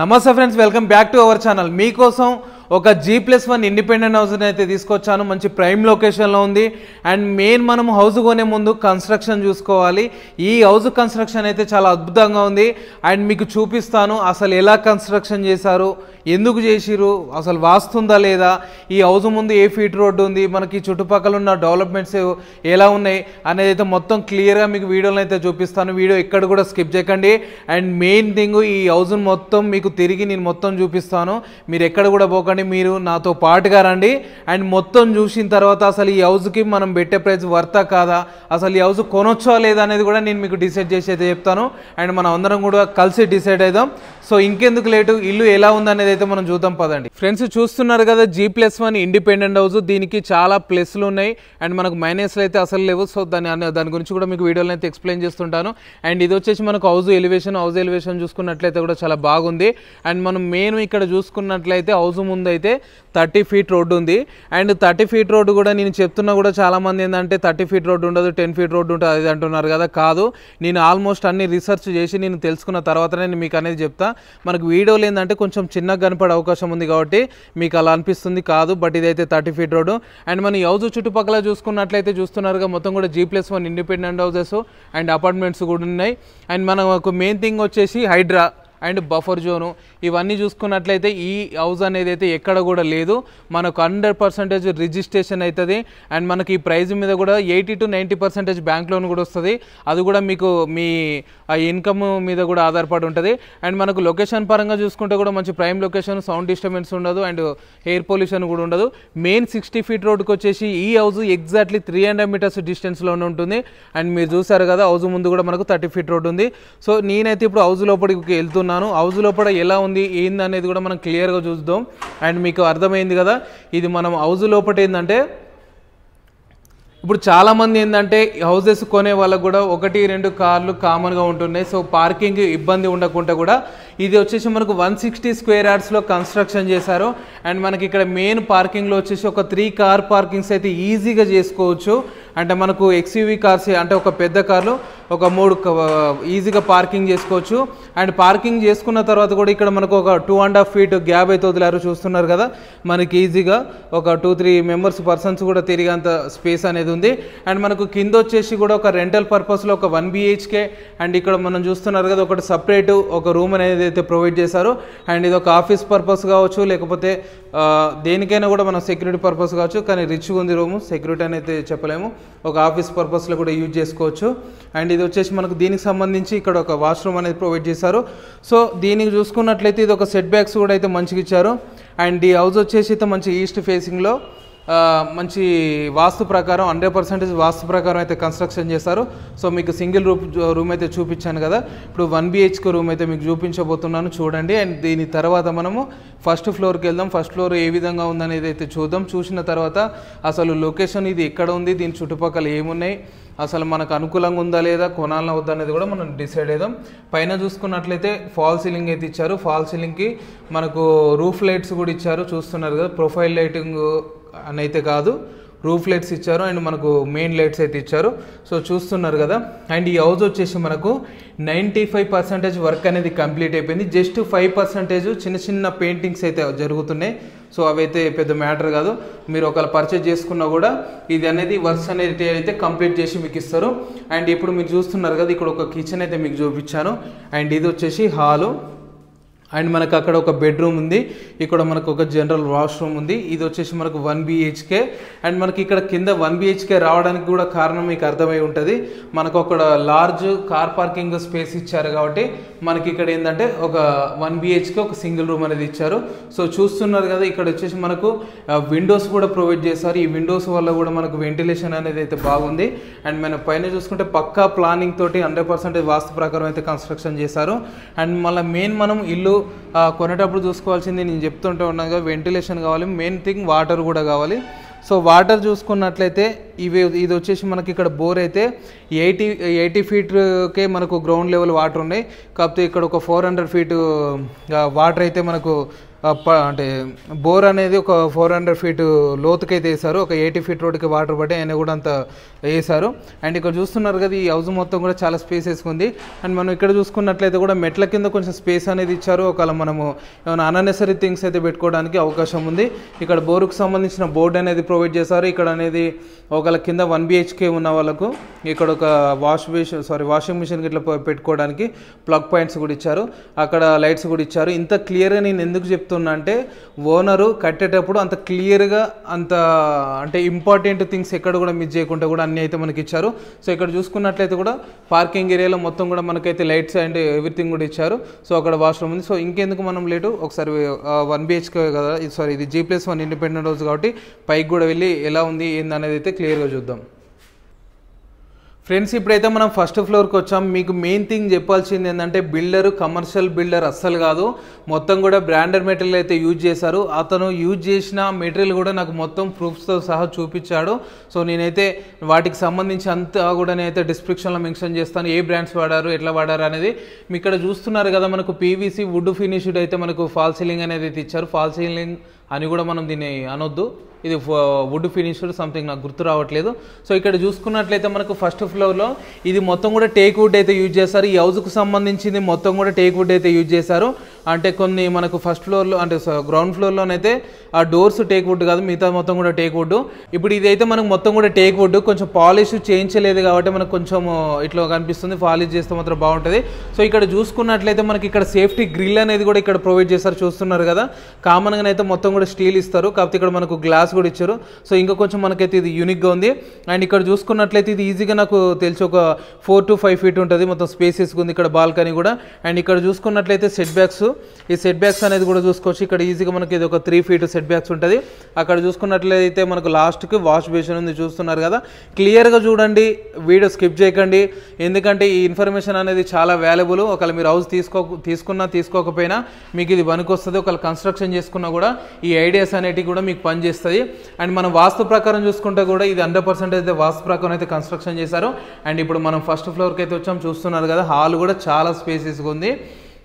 నమస్తే friends, welcome back to our channel. మీకోసం ఒక G+1 ఇండిపెండెంట్ హౌస్ని అయితే తీసుకొచ్చాను. మంచి ప్రైమ్ లొకేషన్లో ఉంది. అండ్ మెయిన్ మనం హౌస్ కొనే ముందు కన్స్ట్రక్షన్ చూసుకోవాలి. ఈ హౌస్ కన్స్ట్రక్షన్ అయితే చాలా అద్భుతంగా ఉంది. అండ్ మీకు చూపిస్తాను అసలు ఎలా కన్స్ట్రక్షన్ చేశారు, ఎందుకు చేసిరు, అసలు వాస్తుందా లేదా, ఈ హౌస్ ముందు ఏ ఫీట్ రోడ్డు ఉంది, మనకి చుట్టుపక్కల ఉన్న డెవలప్మెంట్స్ ఎలా ఉన్నాయి అనేది అయితే మొత్తం క్లియర్గా మీకు వీడియోలో అయితే చూపిస్తాను. వీడియో ఎక్కడ కూడా స్కిప్ చేయకండి. అండ్ మెయిన్ థింగ్, ఈ హౌస్ని మొత్తం మీకు తిరిగి నేను మొత్తం చూపిస్తాను. మీరు ఎక్కడ కూడా పోకండి, మీరు నాతో పాటుగా రండి. అండ్ మొత్తం చూసిన తర్వాత అసలు ఈ హౌస్కి మనం పెట్టే ప్రైస్ వర్తా కాదా, అసలు ఈ హౌస్ కొనొచ్చా లేదా అనేది కూడా నేను మీకు డిసైడ్ చేసి అయితే చెప్తాను. అండ్ మనం అందరం కూడా కలిసి డిసైడ్ అవుదాం. సో ఇంకెందుకు లేటు, ఇల్లు ఎలా ఉందనేది అయితే మనం చూద్దాం పదండి. ఫ్రెండ్స్ చూస్తున్నారు కదా, G+1 ఇండిపెండెంట్ హౌస్. దీనికి చాలా ప్లస్లు ఉన్నాయి అండ్ మనకు మైనస్లు అయితే అసలు లేవు. సో దాని గురించి కూడా మీకు వీడియోలో అయితే ఎక్స్ప్లెయిన్ చేస్తుంటాను. అండ్ ఇది వచ్చేసి మనకు హౌస్ ఎలివేషన్ చూసుకున్నట్లయితే కూడా చాలా బాగుంది. అండ్ మనం మెయిన్ ఇక్కడ చూసుకున్నట్లయితే హౌస్ ముందు అయితే 30 ఫీట్ రోడ్డు ఉంది. అండ్ 30 ఫీట్ రోడ్డు కూడా నేను చెప్తున్నా కూడా చాలా మంది ఏంటంటే 30 ఫీట్ రోడ్డు ఉండదు, 10 ఫీట్ రోడ్డు ఉంటుంది అది అంటున్నారు కదా. కాదు, నేను ఆల్మోస్ట్ అన్ని రీసెర్చ్ చేసి నేను తెలుసుకున్న తర్వాతనే నేను మీకు అనేది చెప్తా. మనకు వీడియోలు ఏంటంటే కొంచెం చిన్నగా కనపడే అవకాశం ఉంది కాబట్టి మీకు అలా అనిపిస్తుంది. కాదు, బట్ ఇదైతే 30 ఫీట్ రోడ్డు. అండ్ మన ఈ హౌస్ చుట్టుపక్కల చూసుకున్నట్లయితే చూస్తున్నారుగా, మొత్తం కూడా G+1 independent houses and apartments కూడా ఉన్నాయి. అండ్ మనకు మెయిన్ థింగ్ వచ్చేసి హైడ్రా అండ్ బఫర్ జోను ఇవన్నీ చూసుకున్నట్లయితే ఈ హౌస్ అనేది అయితే ఎక్కడ కూడా లేదు. మనకు 100% రిజిస్ట్రేషన్ అవుతుంది. అండ్ మనకి ఈ ప్రైజ్ మీద కూడా 80 to 90% బ్యాంక్ లోన్ కూడా వస్తుంది. అది కూడా మీకు మీ ఇన్కమ్ మీద కూడా ఆధారపడి ఉంటుంది. అండ్ మనకు లొకేషన్ పరంగా చూసుకుంటే కూడా మంచి ప్రైమ్ లొకేషన్, సౌండ్ డిస్టర్బెన్స్ ఉండదు అండ్ ఎయిర్ పొల్యూషన్ కూడా ఉండదు. మెయిన్ 60 ఫీట్ రోడ్కి వచ్చేసి ఈ హౌస్ ఎగ్జాక్ట్లీ 300 మీటర్స్ డిస్టెన్స్లోనే ఉంటుంది. అండ్ మీరు చూసారు కదా, హౌస్ ముందు కూడా మనకు 30 ఫీట్ రోడ్ ఉంది. సో నేనైతే ఇప్పుడు హౌస్ లోపలికి వెళ్తున్నాను. హౌస్ లోపల ఎలా ఉంది ఏంది అనేది కూడా మనం క్లియర్గా చూద్దాం. అండ్ మీకు అర్థమైంది కదా, ఇది మనం హౌస్ లోపల ఏంటంటే ఇప్పుడు చాలామంది ఏంటంటే హౌసెస్ కొనే వాళ్ళకు కూడా 1-2 కార్లు కామన్గా ఉంటున్నాయి. సో పార్కింగ్ ఇబ్బంది ఉండకుండా కూడా ఇది వచ్చేసి మనకు 160 స్క్వేర్ యార్డ్స్లో కన్స్ట్రక్షన్ చేశారు. అండ్ మనకి ఇక్కడ మెయిన్ పార్కింగ్లో వచ్చేసి ఒక 3 కార్ పార్కింగ్స్ అయితే ఈజీగా చేసుకోవచ్చు. అంటే మనకు XUV కార్స్ అంటే ఒక పెద్ద కార్లు ఒక 3 ఈజీగా పార్కింగ్ చేసుకోవచ్చు. అండ్ పార్కింగ్ చేసుకున్న తర్వాత కూడా ఇక్కడ మనకు ఒక 2.5 ఫీట్ గ్యాప్ అయితే వదిలారు. చూస్తున్నారు కదా, మనకి ఈజీగా ఒక 2-3 పర్సన్స్ కూడా తిరిగేంత స్పేస్ అనేది ఉంది. అండ్ మనకు కింద వచ్చేసి కూడా ఒక రెంటల్ పర్పస్లో ఒక 1 BHK అండ్ ఇక్కడ మనం చూస్తున్నారు కదా, ఒకటి సపరేట్ ఒక రూమ్ అనేది అయితే ప్రొవైడ్ చేశారు. అండ్ ఇది ఒక ఆఫీస్ పర్పస్ కావచ్చు, లేకపోతే దేనికైనా కూడా మనం సెక్యూరిటీ పర్పస్ కావచ్చు. కానీ రిచ్గా ఉంది రూము, సెక్యూరిటీ అని అయితే చెప్పలేము, ఒక ఆఫీస్ పర్పస్లో కూడా యూజ్ చేసుకోవచ్చు. అండ్ ఇది వచ్చేసి మనకు దీనికి సంబంధించి ఇక్కడ ఒక వాష్రూమ్ అనేది ప్రొవైడ్ చేశారు. సో దీనికి చూసుకున్నట్లయితే ఇది ఒక సెట్ బ్యాక్స్ కూడా అయితే మంచిగా ఇచ్చారు. అండ్ ఈ హౌస్ వచ్చేసి అయితే మంచి ఈస్ట్ ఫేసింగ్లో మంచి వాస్తు ప్రకారం 100% వాస్తు ప్రకారం అయితే కన్స్ట్రక్షన్ చేస్తారు. సో మీకు సింగిల్ రూమ్ అయితే చూపించాను కదా, ఇప్పుడు 1 BHK రూమ్ అయితే మీకు చూపించబోతున్నాను, చూడండి. అండ్ దీని తర్వాత మనము ఫస్ట్ ఫ్లోర్కి వెళ్దాం. ఫస్ట్ ఫ్లోర్ ఏ విధంగా ఉందనేది అయితే చూద్దాం. చూసిన తర్వాత అసలు లొకేషన్ ఇది ఎక్కడ ఉంది, దీని చుట్టుపక్కల ఏమున్నాయి, అసలు మనకు అనుకూలంగా ఉందా లేదా, కొనాలన్నా వద్దా అనేది కూడా మనం డిసైడ్ అవుదాం. పైన చూసుకున్నట్లయితే ఫాల్ సీలింగ్ అయితే ఇచ్చారు. ఫాల్ సీలింగ్కి మనకు రూఫ్ లైట్స్ కూడా ఇచ్చారు. చూస్తున్నారు కదా, ప్రొఫైల్ లైటింగ్ అని అయితే కాదు, రూఫ్ లైట్స్ ఇచ్చారు. అండ్ మనకు మెయిన్ లైట్స్ అయితే ఇచ్చారు. సో చూస్తున్నారు కదా. అండ్ ఈ హౌస్ వచ్చేసి మనకు 95% వర్క్ అనేది కంప్లీట్ అయిపోయింది. జస్ట్ 5% చిన్న చిన్న పెయింటింగ్స్ అయితే జరుగుతున్నాయి. సో అవైతే పెద్ద మ్యాటర్ కాదు. మీరు ఒకవేళ పర్చేజ్ చేసుకున్నా కూడా ఇది అనేది వర్క్స్ అనేది అయితే కంప్లీట్ చేసి మీకు ఇస్తారు. అండ్ ఇప్పుడు మీరు చూస్తున్నారు కదా, ఇక్కడ ఒక కిచెన్ అయితే మీకు చూపించాను. అండ్ ఇది వచ్చేసి హాలు. అండ్ మనకు అక్కడ ఒక బెడ్రూమ్ ఉంది, ఇక్కడ మనకు ఒక జనరల్ వాష్రూమ్ ఉంది. ఇది వచ్చేసి మనకు 1 BHK. అండ్ మనకి ఇక్కడ కింద 1 BHK రావడానికి కూడా కారణం మీకు అర్థమై ఉంటుంది. మనకు ఒక లార్జ్ కార్ పార్కింగ్ స్పేస్ ఇచ్చారు కాబట్టి మనకి ఇక్కడ ఏంటంటే ఒక 1 BHK ఒక సింగిల్ రూమ్ అనేది ఇచ్చారు. సో చూస్తున్నారు కదా, ఇక్కడ వచ్చేసి మనకు విండోస్ కూడా ప్రొవైడ్ చేస్తారు. ఈ విండోస్ వల్ల కూడా మనకు వెంటిలేషన్ అనేది అయితే బాగుంది. అండ్ మన పైన చూసుకుంటే పక్కా ప్లానింగ్ తోటి 100% వాస్తు ప్రకారం అయితే కన్స్ట్రక్షన్ చేశారు. అండ్ మళ్ళీ మెయిన్ మనం ఇల్లు కొనేటప్పుడు చూసుకోవాల్సింది నేను చెప్తుంటే ఉన్నాను కదా, వెంటిలేషన్ కావాలి, మెయిన్ థింగ్ వాటర్ కూడా కావాలి. సో వాటర్ చూసుకున్నట్లయితే ఇది వచ్చేసి మనకి ఇక్కడ బోర్ అయితే 80 ఫీట్కే మనకు గ్రౌండ్ లెవెల్ వాటర్ ఉన్నాయి. కాకపోతే ఇక్కడ ఒక 400 ఫీట్ వాటర్ అయితే మనకు అంటే బోర్ అనేది ఒక 400 ఫీట్ లోతుకైతే వేశారు. ఒక 80 ఫీట్ రోడ్కి వాటర్ పట్టి ఆయన కూడా అంత వేశారు. అండ్ ఇక్కడ చూస్తున్నారు కదా, ఈ హౌస్ మొత్తం కూడా చాలా స్పేసెస్ ఉంది. అండ్ మనం ఇక్కడ చూసుకున్నట్లయితే కూడా మెట్ల కింద కొంచెం స్పేస్ అనేది ఇచ్చారు. ఒకవేళ మనము ఏమైనా అన్నెసరీ థింగ్స్ అయితే పెట్టుకోవడానికి అవకాశం ఉంది. ఇక్కడ బోరుకు సంబంధించిన బోర్డు అనేది ప్రొవైడ్ చేశారు. ఇక్కడ అనేది ఒకవేళ కింద 1 BHK ఉన్న వాళ్ళకు ఇక్కడ ఒక వాషింగ్ మిషన్ ఇట్లా పెట్టుకోవడానికి ప్లగ్ పాయింట్స్ కూడా ఇచ్చారు. అక్కడ లైట్స్ కూడా ఇచ్చారు. ఇంత క్లియర్గా నేను ఎందుకు చెప్తున్నా అంటే, ఓనరు కట్టేటప్పుడు అంత క్లియర్గా అంత అంటే ఇంపార్టెంట్ థింగ్స్ ఎక్కడ కూడా మిస్ చేయకుండా కూడా అన్నీ అయితే మనకి ఇచ్చారు. సో ఇక్కడ చూసుకున్నట్లయితే కూడా పార్కింగ్ ఏరియాలో మొత్తం కూడా మనకైతే లైట్స్ అండ్ ఎవ్రీథింగ్ కూడా ఇచ్చారు. సో అక్కడ వాష్రూమ్ ఉంది. సో ఇంకెందుకు మనం లేటు ఒకసారి 1 BHK కదా, ఇది G+1 ఇండిపెండెంట్ హౌస్ కాబట్టి పైకి కూడా వెళ్ళి ఎలా ఉంది ఏందనేది అయితే క్లియర్గా చూద్దాం. ఫ్రెండ్స్, ఇప్పుడైతే మనం ఫస్ట్ ఫ్లోర్కి వచ్చాం. మీకు మెయిన్ థింగ్ చెప్పాల్సింది ఏంటంటే, బిల్డరు కమర్షియల్ బిల్డర్ అస్సలు కాదు. మొత్తం కూడా బ్రాండెడ్ మెటీరియల్ అయితే యూజ్ చేశారు. అతను యూజ్ చేసిన మెటీరియల్ కూడా నాకు మొత్తం ప్రూఫ్స్తో సహా చూపించాడు. సో నేనైతే వాటికి సంబంధించి అంతా కూడా నేనైతే డిస్క్రిప్షన్లో మెన్షన్ చేస్తాను, ఏ బ్రాండ్స్ వాడారు, ఎట్లా వాడారు అనేది. మీ ఇక్కడ చూస్తున్నారు కదా, మనకు PVC వుడ్ ఫినిష్డ్ అయితే మనకు ఫాల్ సీలింగ్ అనేది అయితే ఇచ్చారు. ఫాల్ సీలింగ్ అని కూడా మనం దీన్ని అనొద్దు, ఇది వుడ్ ఫినిష్డ్ సంథింగ్, నాకు గుర్తు రావట్లేదు. సో ఇక్కడ చూసుకున్నట్లయితే మనకు ఫస్ట్ ఫ్లోర్లో ఇది మొత్తం కూడా టేక్ వుడ్ అయితే యూజ్ చేశారు. ఈ హౌస్కు సంబంధించింది మొత్తం కూడా టేక్ వుడ్ అయితే యూజ్ చేశారు. అంటే కొన్ని మనకు ఫస్ట్ ఫ్లోర్లో అంటే గ్రౌండ్ ఫ్లోర్లోనైతే ఆ డోర్స్ టేక్ వుడ్ కాదు, మిగతా మొత్తం కూడా టేక్ వుడ్. ఇప్పుడు ఇదైతే మనకు మొత్తం కూడా టేక్ వుడ్, కొంచెం పాలిష్ చేయించలేదు కాబట్టి మనకు కొంచెం ఇట్లా కనిపిస్తుంది. పాలిష్ చేస్తే మాత్రం బాగుంటుంది. సో ఇక్కడ చూసుకున్నట్లయితే మనకి ఇక్కడ సేఫ్టీ గ్రిల్ అనేది కూడా ఇక్కడ ప్రొవైడ్ చేస్తారు, చూస్తున్నారు కదా. కామన్గా అయితే మొత్తం కూడా స్టీల్ ఇస్తారు, కాకపోతే ఇక్కడ మనకు గ్లాస్ కూడా ఇచ్చారు. సో ఇంకా కొంచెం మనకైతే ఇది యూనిక్గా ఉంది. అండ్ ఇక్కడ చూసుకున్నట్లయితే ఇది ఈజీగా నాకు తెలిసి ఒక 4 to 5 ఫీట్ ఉంటుంది, మొత్తం స్పేసెస్ ఉంది. ఇక్కడ బాల్కనీ కూడా. అండ్ ఇక్కడ చూసుకున్నట్లయితే సెట్ బ్యాక్స్, ఈ సెట్ బ్యాక్స్ అనేది కూడా చూసుకోవచ్చు. ఇక్కడ ఈజీగా మనకి ఇది ఒక 3 ఫీట్ సెట్ బ్యాక్స్ ఉంటుంది. అక్కడ చూసుకున్నట్లయితే మనకు లాస్ట్కి వాష్ బేసిన్ ఉంది, చూస్తున్నారు కదా. క్లియర్గా చూడండి, వీడియో స్కిప్ చేయకండి, ఎందుకంటే ఈ ఇన్ఫర్మేషన్ అనేది చాలా వాల్యుబుల్. ఒకవేళ మీరు హౌస్ తీసుకున్నా తీసుకోకపోయినా మీకు ఇది పనికొస్తుంది. ఒకవేళ కన్స్ట్రక్షన్ చేసుకున్నా కూడా ఈ ఐడియాస్ అనేటివి కూడా మీకు పనిచేస్తుంది. అండ్ మనం వాస్తు ప్రకారం చూసుకుంటే కూడా ఇది 100% అయితే వాస్తు ప్రకారం అయితే కన్స్ట్రక్షన్ చేశారు. అండ్ ఇప్పుడు మనం ఫస్ట్ ఫ్లోర్కి అయితే వచ్చాం, చూస్తున్నారు కదా. హాల్ కూడా చాలా స్పేసెస్గా ఉంది.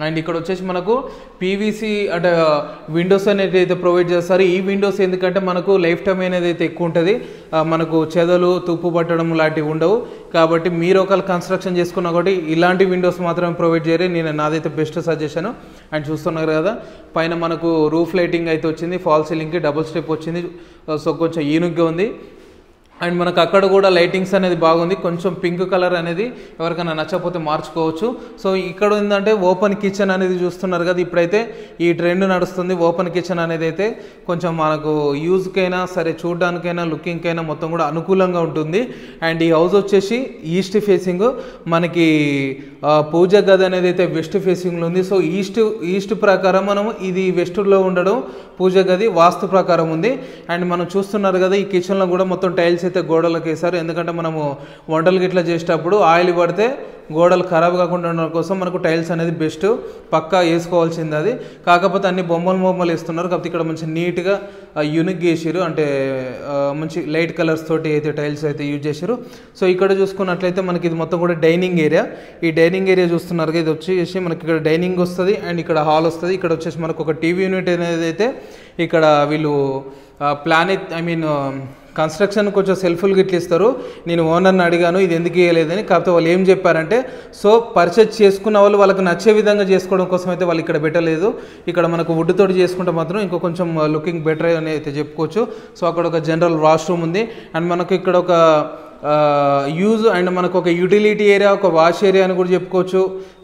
అండ్ ఇక్కడ వచ్చేసి మనకు PVC అంటే విండోస్ అనేది అయితే ప్రొవైడ్ చేస్తారు. ఈ విండోస్ ఎందుకంటే మనకు లైఫ్ టైం అనేది అయితే ఎక్కువ ఉంటుంది, మనకు చెదలు తుప్పు పట్టడం లాంటివి ఉండవు. కాబట్టి మీరు ఒకవేళ కన్స్ట్రక్షన్ చేసుకున్నా కాబట్టి ఇలాంటి విండోస్ మాత్రమే ప్రొవైడ్ చేయరు, నాదైతే బెస్ట్ సజెషన్. అండ్ చూస్తున్నారు కదా, పైన మనకు రూఫ్ లైటింగ్ అయితే వచ్చింది, ఫాల్ సీలింగ్కి డబుల్ స్టెప్ వచ్చింది. సో కొంచెం యూనిక్గా ఉంది. అండ్ మనకు అక్కడ కూడా లైటింగ్స్ అనేది బాగుంది. కొంచెం పింక్ కలర్ అనేది ఎవరికైనా నచ్చకపోతే మార్చుకోవచ్చు. సో ఇక్కడ ఏంటంటే ఓపెన్ కిచెన్ అనేది చూస్తున్నారు కదా. ఇప్పుడైతే ఈ ట్రెండ్ నడుస్తుంది, ఓపెన్ కిచెన్ అనేది అయితే కొంచెం మనకు యూజ్కైనా సరే, చూడడానికైనా లుకింగ్కైనా మొత్తం కూడా అనుకూలంగా ఉంటుంది. అండ్ ఈ హౌస్ వచ్చేసి ఈస్ట్ ఫేసింగ్, మనకి పూజ గది అనేది అయితే వెస్ట్ ఫేసింగ్లో ఉంది. సో ఈస్ట్ ప్రకారం మనం ఇది వెస్ట్లో ఉండడం పూజ గది వాస్తు ప్రకారం ఉంది. అండ్ మనం చూస్తున్నారు కదా, ఈ కిచెన్లో కూడా మొత్తం టైల్స్ అయితే గోడలకు వేశారు. ఎందుకంటే మనము వంటలు గిట్లా చేసేటప్పుడు ఆయిల్ పడితే గోడలు ఖరాబ్ కాకుండా ఉండడం కోసం మనకు టైల్స్ అనేది బెస్ట్, పక్కా వేసుకోవాల్సింది అది. కాకపోతే అన్ని బొమ్మలు వేస్తున్నారు, కాకపోతే ఇక్కడ మంచి నీట్గా యూనిక్ వేసారు, అంటే మంచి లైట్ కలర్స్ తోటి అయితే టైల్స్ అయితే యూజ్ చేశారు. సో ఇక్కడ చూసుకున్నట్లయితే మనకి ఇది మొత్తం కూడా డైనింగ్ ఏరియా. ఈ డైనింగ్ ఏరియా చూస్తున్నారు, ఇది వచ్చేసి మనకి ఇక్కడ డైనింగ్ వస్తుంది అండ్ ఇక్కడ హాల్ వస్తుంది. ఇక్కడ వచ్చేసి మనకు ఒక టీవీ యూనిట్ అనేది అయితే ఇక్కడ వీళ్ళు కన్స్ట్రక్షన్ కొంచెం సెల్ఫ్గా ఇట్లా ఇస్తారు. నేను ఓనర్ని అడిగాను ఇది ఎందుకు ఇవ్వలేదని, కాకపోతే వాళ్ళు ఏం చెప్పారంటే, సో పర్చేజ్ చేసుకున్న వాళ్ళు వాళ్ళకి నచ్చే విధంగా చేసుకోవడం కోసం అయితే వాళ్ళు ఇక్కడ పెట్టలేదు. ఇక్కడ మనకు వుడ్ తోటి చేసుకుంటే మాత్రం ఇంకో కొంచెం లుకింగ్ బెటర్ అని అయితే చెప్పుకోవచ్చు. సో అక్కడ ఒక జనరల్ వాష్రూమ్ ఉంది. అండ్ మనకు ఇక్కడ ఒక యూజ్ అండ్ మనకు ఒక యూటిలిటీ ఏరియా, ఒక వాష్ ఏరియా అని కూడా చెప్పుకోవచ్చు.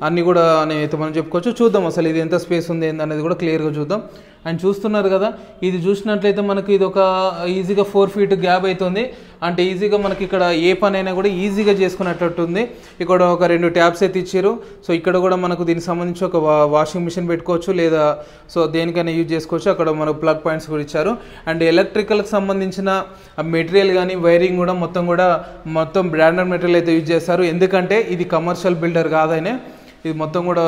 అన్నీ కూడా అయితే మనం చెప్పుకోవచ్చు. చూద్దాం అసలు ఇది ఎంత స్పేస్ ఉంది ఏందనేది కూడా క్లియర్గా చూద్దాం. అండ్ చూస్తున్నారు కదా, ఇది చూసినట్లయితే మనకి ఇది ఒక ఈజీగా 4 ఫీట్ గ్యాప్ అవుతుంది. అంటే ఈజీగా మనకి ఇక్కడ ఏ పని అయినా కూడా ఈజీగా చేసుకునేటట్టుంది. ఇక్కడ ఒక 2 ట్యాప్స్ అయితే ఇచ్చారు. సో ఇక్కడ కూడా మనకు దీనికి సంబంధించి ఒక వాషింగ్ మిషన్ పెట్టుకోవచ్చు, లేదా సో దేనికైనా యూజ్ చేసుకోవచ్చు. అక్కడ మనకు ప్లగ్ పాయింట్స్ కూడా ఇచ్చారు. అండ్ ఎలక్ట్రికల్కి సంబంధించిన మెటీరియల్ కానీ వైరింగ్ కూడా మొత్తం బ్రాండెడ్ మెటీరియల్ అయితే యూజ్ చేస్తారు. ఎందుకంటే ఇది కమర్షియల్ బిల్డర్ కాదనే, ఇది మొత్తం కూడా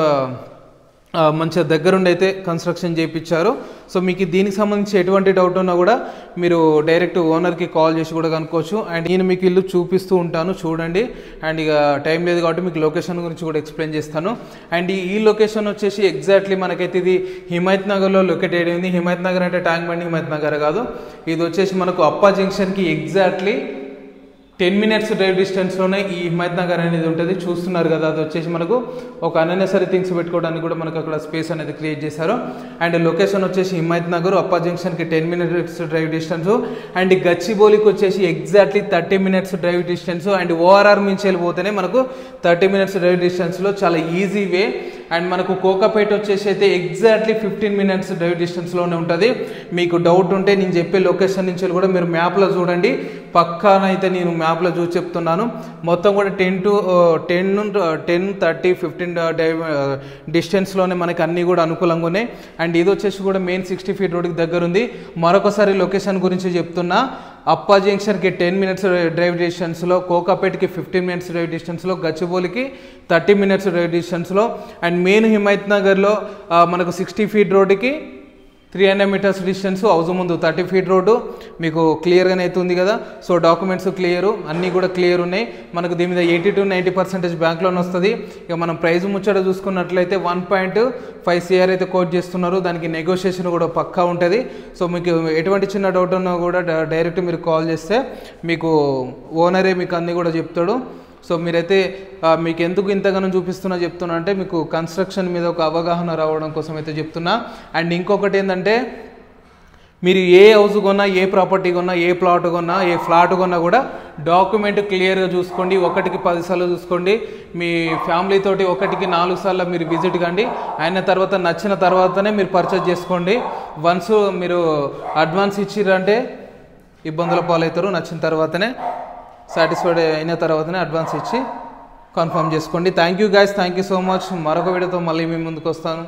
మంచిగా దగ్గరుండి అయితే కన్స్ట్రక్షన్ చేయించారు. సో మీకు దీనికి సంబంధించి ఎటువంటి డౌట్ ఉన్నా కూడా మీరు డైరెక్ట్ ఓనర్కి కాల్ చేసి కూడా కనుక్కోవచ్చు. అండ్ నేను మీకు ఇల్లు చూపిస్తూ ఉంటాను, చూడండి. అండ్ ఇక టైం లేదు కాబట్టి మీకు లొకేషన్ గురించి కూడా ఎక్స్ప్లెయిన్ చేస్తాను. అండ్ ఈ లొకేషన్ వచ్చేసి ఎగ్జాక్ట్లీ మనకైతే ఇది హిమాయత్ నగర్లో లొకేటెడ్ ఉంది. హిమాయత్ నగర్ అంటే ట్యాంక్ బండి హిమాయత్ నగర్ కాదు, ఇది వచ్చేసి మనకు అప్పా జంక్షన్కి ఎగ్జాక్ట్లీ 10 minutes డ్రైవ్ డిస్టెన్స్లోనే ఈ హిమాయత్ నగర్ అనేది ఉంటుంది. చూస్తున్నారు కదా, అది వచ్చేసి మనకు ఒక అన్నెసరీ థింగ్స్ పెట్టుకోవడానికి కూడా మనకు అక్కడ స్పేస్ అనేది క్రియేట్ చేశారు. అండ్ లొకేషన్ వచ్చేసి హిమాయత్ నగర్, అప్పా జంక్షన్కి 10 minutes డ్రైవ్ డిస్టెన్స్. అండ్ గచ్చిబౌలికి వచ్చేసి exactly 30 minutes drive distance. And ORR మించి వెళ్ళిపోతేనే మనకు 30 minutes డ్రైవ్ డిస్టెన్స్లో చాలా ఈజీ వే. అండ్ మనకు కోకాపేట వచ్చేసి అయితే ఎగ్జాక్ట్లీ 15 minutes డ్రైవ్ డిస్టెన్స్లోనే ఉంటుంది. మీకు డౌట్ ఉంటే నేను చెప్పే లొకేషన్ నుంచి కూడా మీరు మ్యాప్లో చూడండి, పక్కానైతే నేను మ్యాప్లో చూసి చెప్తున్నాను. మొత్తం కూడా 10 to 10, 30, 15 డ్రైవ్ డిస్టెన్స్లోనే మనకి అన్నీ కూడా అనుకూలంగా ఉన్నాయి. అండ్ ఇది వచ్చేసి కూడా మెయిన్ 60 feet రోడ్కి దగ్గర ఉంది. మరొకసారి లొకేషన్ గురించి చెప్తున్నా, అప్పా జంక్షన్కి 10 minutes డ్రైవ్ డిస్టెన్స్లో, కోకాపేటకి 15 minutes డ్రైవ్ డిస్టెన్స్లో, గచ్చిబౌలికి 30 minutes డ్రైవ్ డిస్టెన్స్లో. అండ్ మెయిన్ హిమాయత్ నగర్లో మనకు 60 feet రోడ్డుకి 300 meters డిస్టెన్స్, హౌస్ ముందు 30 feet రోడ్డు. మీకు క్లియర్గానే అయితే ఉంది కదా. సో డాక్యుమెంట్స్ క్లియరు, అన్నీ కూడా క్లియర్ ఉన్నాయి. మనకు దీని మీద 80 to 90% బ్యాంక్ లోన్ వస్తుంది. ఇక మనం ప్రైస్ ముచ్చట చూసుకున్నట్లయితే 1.5 CR అయితే కోట్ చేస్తున్నారు. దానికి నెగోషియేషన్ కూడా పక్కా ఉంటుంది. సో మీకు ఎటువంటి చిన్న డౌట్ ఉన్నా కూడా డైరెక్ట్ మీరు కాల్ చేస్తే మీకు ఓనరే మీకు అన్నీ కూడా చెప్తాడు. సో మీరైతే మీకు ఎందుకు ఇంతగానో చెప్తున్నా అంటే మీకు కన్స్ట్రక్షన్ మీద ఒక అవగాహన రావడం కోసం అయితే చెప్తున్నా. అండ్ ఇంకొకటి ఏంటంటే, మీరు ఏ హౌస్ కొన్నా, ఏ ప్రాపర్టీ కొన్నా, ఏ ప్లాట్ కొన్నా, ఏ ఫ్లాట్ కొన్నా కూడా డాక్యుమెంట్ క్లియర్గా చూసుకోండి. 1కి 10 సార్లు చూసుకోండి. మీ ఫ్యామిలీ తోటి 1కి 4 సార్లు మీరు విజిట్ కండి. అయిన తర్వాత నచ్చిన తర్వాతనే మీరు పర్చేజ్ చేసుకోండి. వన్స్ మీరు అడ్వాన్స్ ఇచ్చిరంటే ఇబ్బందుల పాలవుతారు. నచ్చిన తర్వాతనే, సాటిస్ఫైడ్ అయిన తర్వాతనే అడ్వాన్స్ ఇచ్చి కన్ఫర్మ్ చేసుకోండి. Thank you guys, thank you so much. మరొక వీడియోతో మళ్ళీ మీ ముందుకు వస్తాను.